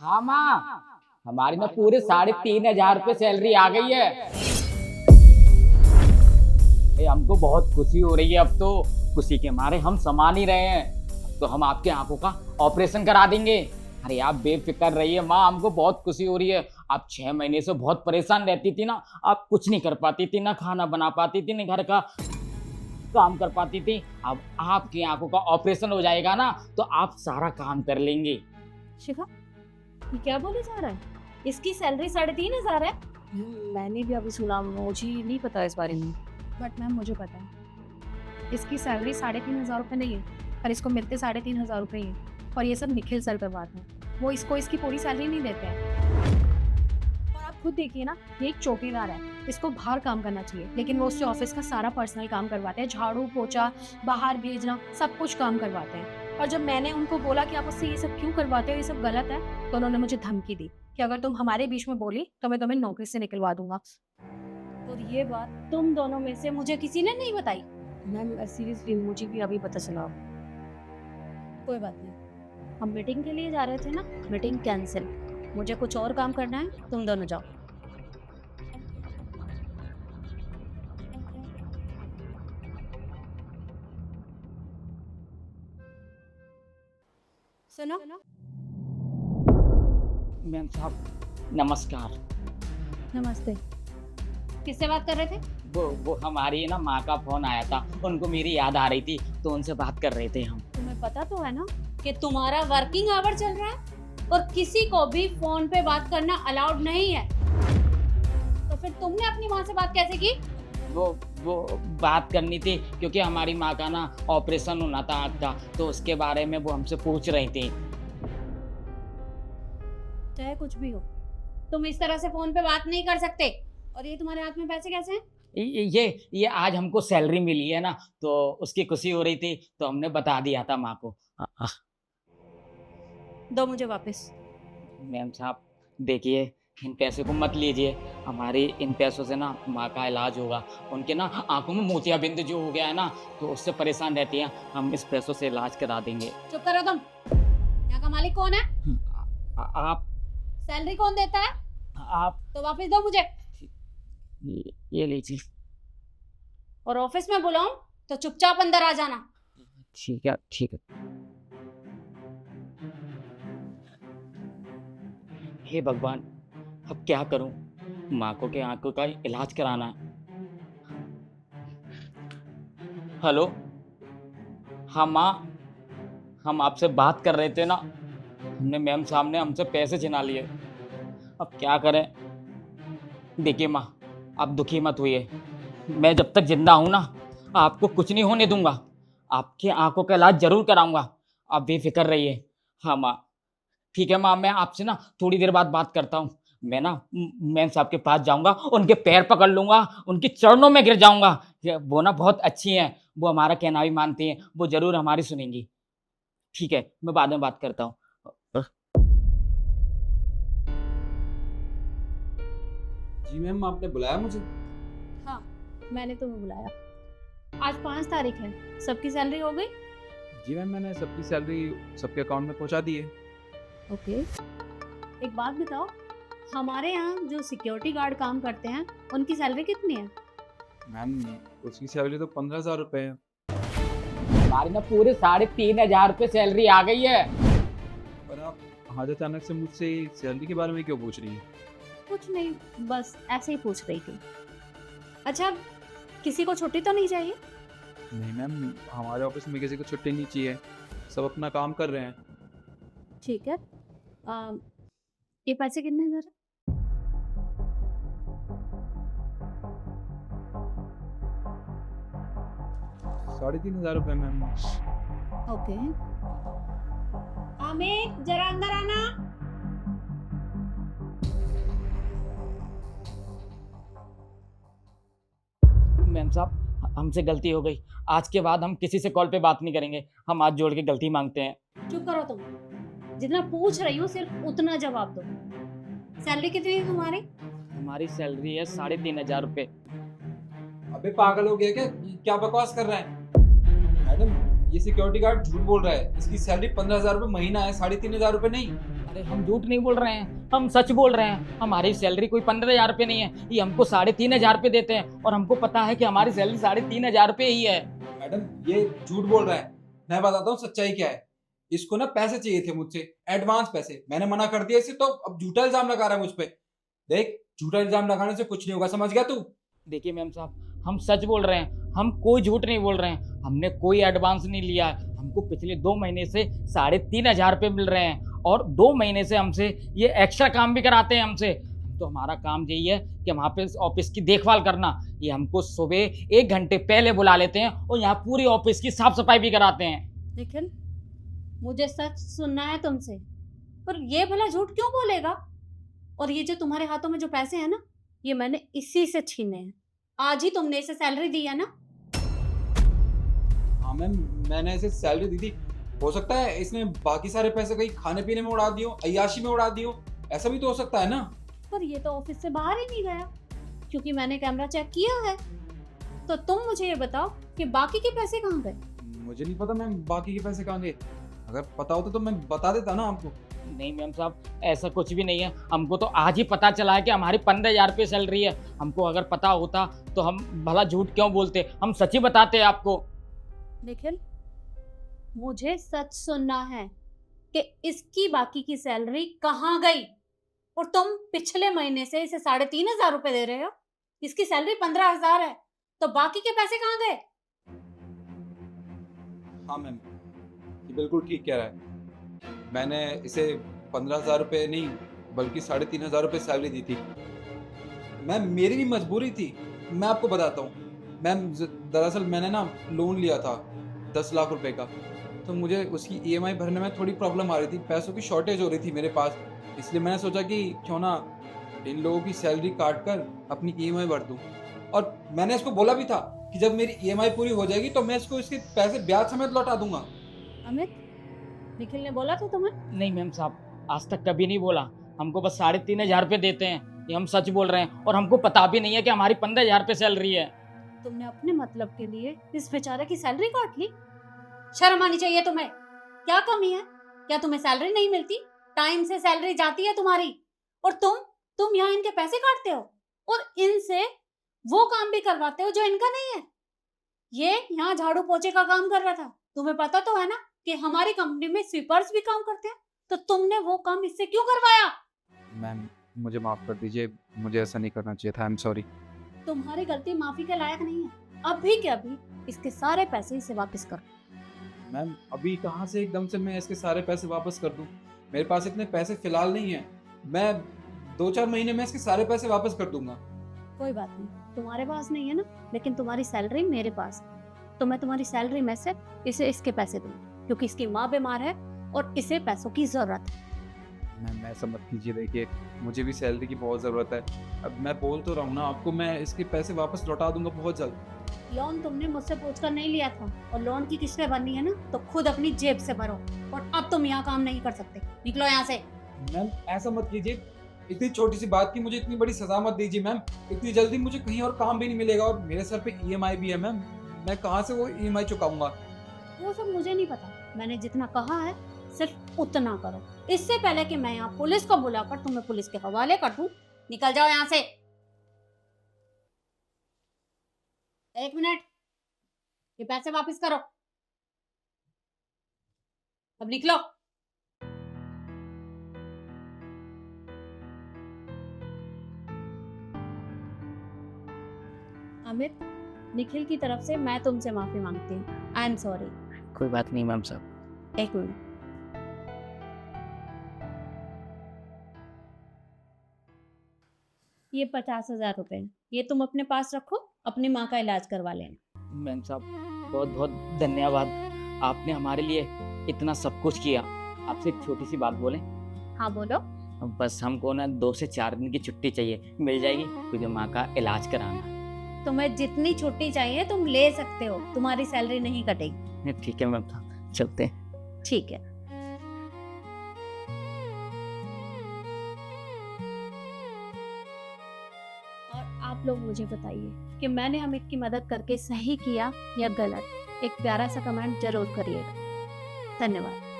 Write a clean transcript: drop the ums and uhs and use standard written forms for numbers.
हाँ माँ, हमारी ना पूरे 3,500 रुपये सैलरी आ गई है। हमको बहुत खुशी हो रही है। अब तो खुशी के मारे हम समा नहीं रहे हैं। तो हम आपके आंखों का ऑपरेशन करा देंगे। अरे आप बेफिक्र रहिए माँ, हमको बहुत खुशी हो रही है। आप 6 महीने से बहुत परेशान रहती थी ना, आप कुछ नहीं कर पाती थी, ना खाना बना पाती थी, ना घर का काम कर पाती थी। अब आपकी आंखों का ऑपरेशन हो जाएगा ना, तो आप सारा काम कर लेंगे। शिखा, ये क्या बोले जा रहा है? इसकी सैलरी 3,500 है। मैंने भी अभी सुना, मुझे नहीं पता इस बारे में। बट मैम मुझे पता है इसकी सैलरी 3,500 रुपये नहीं है, पर इसको मिलते 3,500 रुपये ही है। और ये सब निखिल सर करवाते हैं, वो इसको इसकी पूरी सैलरी नहीं देते हैं। और आप खुद देखिए ना, ये एक चौकीदार है, इसको बाहर काम करना चाहिए, लेकिन वो उससे ऑफिस का सारा पर्सनल काम करवाते हैं। झाड़ू पोछा, बाहर भेजना, सब कुछ काम करवाते हैं। और जब मैंने उनको बोला कि आप उससे ये सब क्यों करवाते हो, ये सब गलत है, तो उन्होंने मुझे धमकी दी कि अगर तुम हमारे बीच में बोली तो मैं तुम्हें नौकरी से निकलवा दूंगा। और ये बात तुम दोनों में से मुझे किसी ने नहीं बताई? मैम सीरियसली मुझे भी अभी पता चला। कोई बात नहीं, हम मीटिंग के लिए जा रहे थे ना, मीटिंग कैंसिल। मुझे कुछ और काम करना है, तुम दोनों जाओ। सुनो, मैम साहब नमस्कार। नमस्ते। किससे बात कर रहे थे? वो हमारी ना माँ का फोन आया था, उनको मेरी याद आ रही थी, तो उनसे बात कर रहे थे हम। तुम्हें पता तो है ना कि तुम्हारा वर्किंग आवर चल रहा है और किसी को भी फोन पे बात करना अलाउड नहीं है। तो फिर तुमने अपनी माँ से बात कैसे की? वो बात करनी थी क्योंकि हमारी माँ का ना ऑपरेशन होना था आँख का, तो उसके बारे में वो हमसे पूछ रही थी। चाहे कुछ भी हो, तुम इस तरह से फोन पे बात नहीं कर सकते। और ये तुम्हारे हाथ में पैसे कैसे हैं? ये आज हमको सैलरी मिली है ना, तो उसकी खुशी हो रही थी, तो हमने बता दिया था माँ को। दो मुझे वापस। मैम साहब देखिए, इन पैसे को मत लीजिए। हमारी इन पैसों से ना माँ का इलाज होगा। उनके ना आंखों में मोतियाबिंद जो हो गया है ना, तो उससे परेशान रहती हैं। हम इस पैसों से इलाज करा देंगे। चुप करो तुम। यहाँ का मालिक कौन है? आप सैलरी कौन देता है? आप तो वापस दो मुझे। ये लीजिए। और ऑफिस में बुलाऊं तो चुपचाप अंदर आ जाना। ठीक है ठीक है। हे भगवान, अब क्या करूं? माँ को के आंखों का इलाज कराना है। हेलो, हाँ माँ, हम आपसे बात कर रहे थे ना, हमने मैम साहब ने हमसे पैसे छिना लिए। अब क्या करें? देखिए माँ, आप दुखी मत होइए। मैं जब तक जिंदा हूं ना, आपको कुछ नहीं होने दूंगा। आपकी आंखों का इलाज जरूर कराऊंगा, आप बेफिक्र रहिए। हाँ माँ, ठीक है माँ, मैं आपसे ना थोड़ी देर बाद बात करता हूँ। मैं ना मैम साहब के पास जाऊंगा, उनके पैर पकड़ लूंगा, उनके चरणों में गिर जाऊंगा। वो ना बहुत अच्छी हैं, वो हमारा कहना भी मानती हैं, वो जरूर हमारी सुनेंगी। ठीक है, मैं बाद में बात करता हूँ। जी मैम, आपने बुलाया मुझे? हाँ, मैंने तुम्हें बुलाया। आज 5 तारीख है, सबकी सैलरी हो गई? जी मैम, मैंने सबकी सैलरी सबके अकाउंट में पहुंचा दी है। ओके। एक बात बताओ, हमारे यहाँ जो सिक्योरिटी गार्ड काम करते हैं, उनकी सैलरी कितनी है? मैम उसकी सैलरी तो 15,000 रुपये है। हमारी ना पूरे 3,500 रुपये सैलरी आ गई है। पर आप आज अचानक से मुझसे सैलरी के बारे में क्यों पूछ रही हैं? कुछ नहीं, बस ऐसे ही पूछ रही थी। अच्छा, किसी को छुट्टी तो नहीं चाहिए? नहीं मैम, हमारे ऑफिस में किसी को छुट्टी नहीं चाहिए, सब अपना काम कर रहे हैं। ठीक है। ये पैसे कितने हैं जरा? 3,500 रुपये मैम। ओके। अमित, जरा अंदर आना। मैम साहब, हमसे गलती हो गई। आज के बाद हम किसी से कॉल पे बात नहीं करेंगे। हम हाथ जोड़ के गलती मांगते हैं। चुप करो तुम। जितना पूछ रही हूँ सिर्फ उतना जवाब दो। सैलरी कितनी है तुम्हारी? हमारी सैलरी है 3,500 रुपये। अबे पागल हो गया क्या? क्या बकवास कर रहा है? मैडम, ये सिक्योरिटी गार्ड झूठ बोल रहा है। इसकी सैलरी 15,000 रुपये महीना है, 3,500 रुपये नहीं। अरे हम झूठ नहीं बोल रहे हैं, हम सच बोल रहे हैं। हमारी सैलरी कोई 15,000 रुपये नहीं है, ये हमको 3,500 रुपये देते हैं और हमको पता है कि हमारी सैलरी 3,500 रुपये ही है। मैडम ये झूठ बोल रहा है। मैं बताता हूँ सच्चाई क्या है। इसको ना पैसे चाहिए थे मुझसे, एडवांस पैसे। मैंने मना कर दिया इसे, तो अब झूठा इल्जाम लगा रहा है मुझ पे। देख, झूठा इल्जाम लगाने से कुछ नहीं होगा, समझ गया तू? देखिए मैम साहब, हम सच बोल रहे हैं, हम कोई झूठ नहीं बोल रहे हैं। हमने कोई एडवांस नहीं लिया है। हमको पिछले 2 महीने से 3,500 रुपये मिल रहे हैं और 2 महीने से हमसे ये एक्स्ट्रा काम भी कराते हैं हमसे। तो हमारा काम यही है कि वहाँ पे ऑफिस की देखभाल करना। ये हमको सुबह 1 घंटे पहले बुला लेते हैं और यहाँ पूरी ऑफिस की साफ सफाई भी कराते हैं। निखिल, मुझे सच सुनना है तुमसे, पर ये भला झूठ क्यों बोलेगा? और ये जो तुम्हारे हाथों में जो पैसे हैं ना, ये मैंने इसी से छीने हैं। आज ही तुमने इसे सैलरी दी है ना? हाँ मैम, मैंने इसे सैलरी दी थी। हो सकता है इसने बाकी सारे पैसे कहीं खाने पीने में उड़ा दियो, अय्याशी में उड़ा दियो। ऐसा भी तो हो सकता है ना। पर ये तो ऑफिस से बाहर ही नहीं गया, क्योंकि मैंने कैमरा चेक किया है। तो तुम मुझे ये बताओ कि बाकी के पैसे कहाँ गए? मुझे नहीं पता मैम बाकी के पैसे कहाँ गए। अगर पता होता तो मैं बता देता ना आपको। नहीं मैम साहब, ऐसा कुछ भी नहीं है। हमको तो आज ही पता चला है कि हमारी 15,000 रुपये सैलरी है। हमको अगर पता होता तो हम भला झूठ क्यों बोलते, हम सच ही बताते आपको। निखिल, मुझे सच सुनना है कि इसकी बाकी की सैलरी कहाँ गई। और तुम पिछले महीने से इसे 3,500 रुपए दे रहे हो। इसकी सैलरी 15,000 है, तो बाकी के पैसे कहाँ गए? हाँ मैम, ये बिल्कुल ठीक कह रहा है। मैंने इसे 15,000 रुपये नहीं बल्कि 3,500 रुपये सैलरी दी थी। मैम मेरी भी मजबूरी थी, मैं आपको बताता हूँ। मैम दरअसल मैंने ना लोन लिया था 10 लाख रुपए का। तो मुझे उसकी ईएमआई भरने में थोड़ी प्रॉब्लम आ रही थी, पैसों की शॉर्टेज हो रही थी मेरे पास। इसलिए मैंने सोचा कि क्यों ना इन लोगों की सैलरी काट कर अपनी ईएमआई भर दूँ। और मैंने इसको बोला भी था कि जब मेरी ईएमआई पूरी हो जाएगी तो मैं इसको इसके पैसे ब्याज समेत लौटा दूंगा। अमित, निखिल ने बोला था तुम्हें? नहीं मैम साहब, आज तक कभी नहीं बोला। हमको बस 3,500 रुपये देते हैं, ये हम सच बोल रहे हैं। और हमको पता भी नहीं है कि हमारी 15,000 रुपये सैलरी है। तुमने अपने मतलब के लिए इस बेचारे की सैलरी काट ली। शर्म आनी चाहिए तुम्हें। क्या कमी है? क्या तुम्हें सैलरी नहीं मिलती? टाइम से सैलरी जाती है तुम्हारी, और तुम यहाँ इनके पैसे काटते हो और इनसे वो काम भी करवाते हो जो इनका नहीं है। ये यहाँ झाड़ू पोछे का काम कर रहा था। तुम्हें पता तो है ना कि हमारी कंपनी में स्वीपर्स भी काम करते हैं, तो तुमने वो काम इससे क्यों करवाया? मैम मुझे माफ़ कर दीजिए, मुझे ऐसा नहीं करना चाहिए था। I am sorry. तुम्हारी गलती माफी के लायक नहीं है। अभी के अभी इसके सारे पैसे इसे वापस करो। मैम अभी कहाँ से एकदम से मैं इसके सारे पैसे वापस कर दूँ? मेरे पास इतने पैसे फिलहाल नहीं है। मैं 2-4 महीने में इसके सारे पैसे वापस कर दूंगा। कोई बात नहीं, तुम्हारे पास नहीं है ना, लेकिन तुम्हारी सैलरी मेरे पास है। तो मैं तुम्हारी सैलरी में से इसे इसके पैसे दूंगी, क्योंकि इसकी माँ बीमार है और इसे पैसों की जरूरत है। मैम ऐसा मत कीजिए, देखिए मुझे भी सैलरी की बहुत ज़रूरत है। अब मैं बोल तो रहा हूँ ना आपको, मैं इसके पैसे वापस लौटा दूंगा बहुत जल्द। लोन तुमने मुझसे पूछकर नहीं लिया था, और लोन की किस्तें भरनी है ना तो खुद अपनी जेब से भरो। और अब तुम यहाँ काम नहीं कर सकते, निकलो यहाँ से। मैम ऐसा मत कीजिए, इतनी छोटी सी बात की मुझे इतनी बड़ी सजा मत दीजिए मैम। इतनी जल्दी मुझे कहीं और काम भी नहीं मिलेगा, और मेरे सर पे ईएमआई भी है मैम। मैं कहाँ से वो ईएमआई चुकाऊंगा? वो सब मुझे नहीं पता। मैंने जितना कहा है सिर्फ उतना करो, इससे पहले कि मैं यहाँ पुलिस को बुलाकर तुम्हें पुलिस के हवाले कर दूं। निकल जाओ यहाँ से। 1 मिनट, ये पैसे वापस करो। अब निकलो। अमित, निखिल की तरफ से मैं तुमसे माफी मांगती हूँ। I am sorry. कोई बात नहीं मैम साहब। 1 मिनट। ये 50,000 रुपए, ये तुम अपने पास रखो, अपनी माँ का इलाज करवा लेना। मैम साहब बहुत बहुत धन्यवाद, आपने हमारे लिए इतना सब कुछ किया। आपसे एक छोटी सी बात बोलें? हाँ बोलो। बस हमको ना 2 से 4 दिन की छुट्टी चाहिए, मिल जाएगी? क्योंकि माँ का इलाज कराना। तुम्हें जितनी छुट्टी चाहिए तुम ले सकते हो, तुम्हारी सैलरी नहीं कटेगी। ठीक है मैम साहब, चलते हैं। ठीक है। और आप लोग मुझे बताइए कि मैंने अमित की मदद करके सही किया या गलत। एक प्यारा सा कमेंट जरूर करिएगा। धन्यवाद।